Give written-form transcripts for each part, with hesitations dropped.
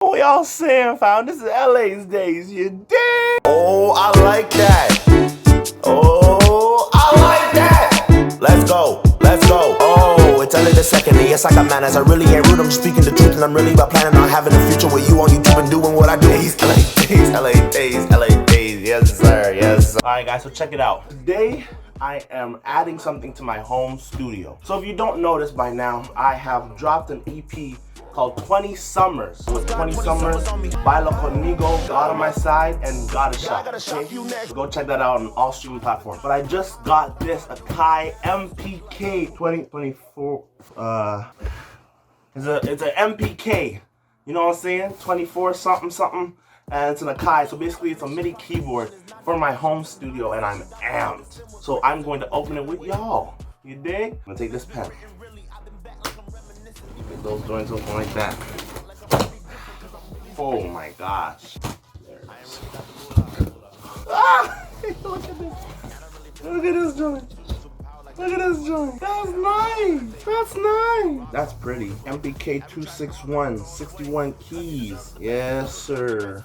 what y'all saying, fam? This is LA's days, you dig? Oh, I like that. Oh, I like that. Let's go, let's go. Oh, it's only the second. And yes, I got manners. I really ain't rude. I'm just speaking the truth, and I'm really about planning on having a future with you on YouTube and doing what I do. LA days, LA days, LA days. Yes, sir. Yes, sir. All right, guys. So check it out. Today, I am adding something to my home studio. So if you don't notice by now, I have dropped an EP called 20 Summers. With 20 Summers, Baila Conmigo, God on My Side, and Got a Shot. Okay? So go check that out on all streaming platforms. But I just got this Akai MPK 2024. It's an MPK. You know what I'm saying? 24 something something. And it's an Akai. So basically it's a MIDI keyboard for my home studio, and I'm amped. So I'm going to open it with y'all. You dig? I'm gonna take this pen. Get those joints open like that. Oh my gosh. There it is. Ah! Look at this. Look at this joint. Look at this joint. That's nice. That's nice. That's pretty. MPK 261, 61 keys. Yes, sir.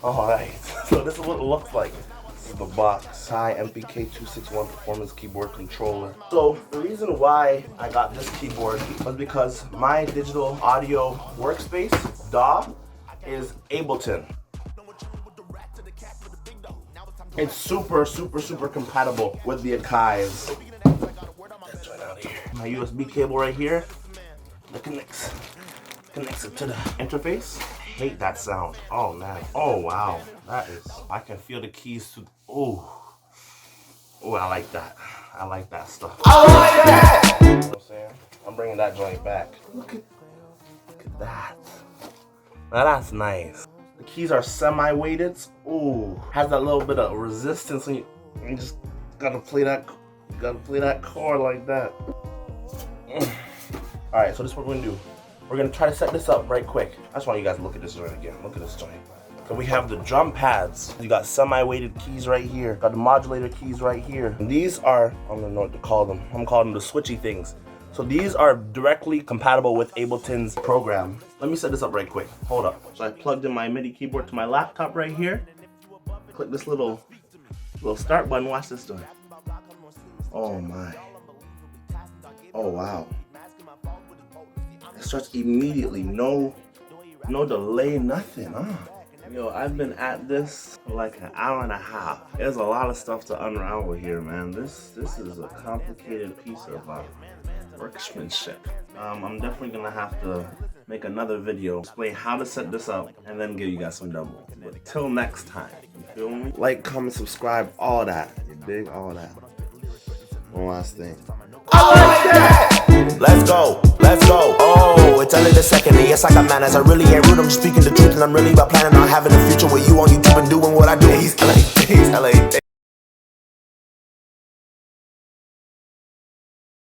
Alright, so this is what it looks like. This is the box. Akai MPK 261 Performance Keyboard Controller. So the reason why I got this keyboard was because my digital audio workspace, DAW, is Ableton. It's super compatible with the Akai's. My USB cable right here that connects it to the interface. I hate that sound. Oh man. Oh wow. That is. I can feel the keys to. Oh. Oh, I like that. I like that stuff. I like that. You know what I'm saying? I'm bringing that joint back. Look at that. Now that's nice. The keys are semi-weighted. Ooh. Has that little bit of resistance, and you just gotta play that. Gotta play that chord like that. All right. So this is what we're gonna do. We're gonna try to set this up right quick. I just want you guys to look at this joint again. Look at this joint. So we have the drum pads. You got semi-weighted keys right here. Got the modulator keys right here. And these are, I don't know what to call them. I'm calling them the switchy things. So these are directly compatible with Ableton's program. Let me set this up right quick. Hold up. So I plugged in my MIDI keyboard to my laptop right here. Click this little start button. Watch this joint. Oh my. Oh wow. It starts immediately, no delay, nothing, huh? Yo, I've been at this for like an hour and a half. There's a lot of stuff to unravel here, man. This is a complicated piece of workmanship. I'm definitely gonna have to make another video, explain how to set this up, and then give you guys some demos. But till next time, you feel me? Like, comment, subscribe, all that. You dig? All that. One last thing. I like that. Let's go, let's go. Oh, it's only the second. And yes, I got manners. I really ain't rude. I'm just speaking the truth, and I'm really about planning on having a future with you on YouTube and doing what I do.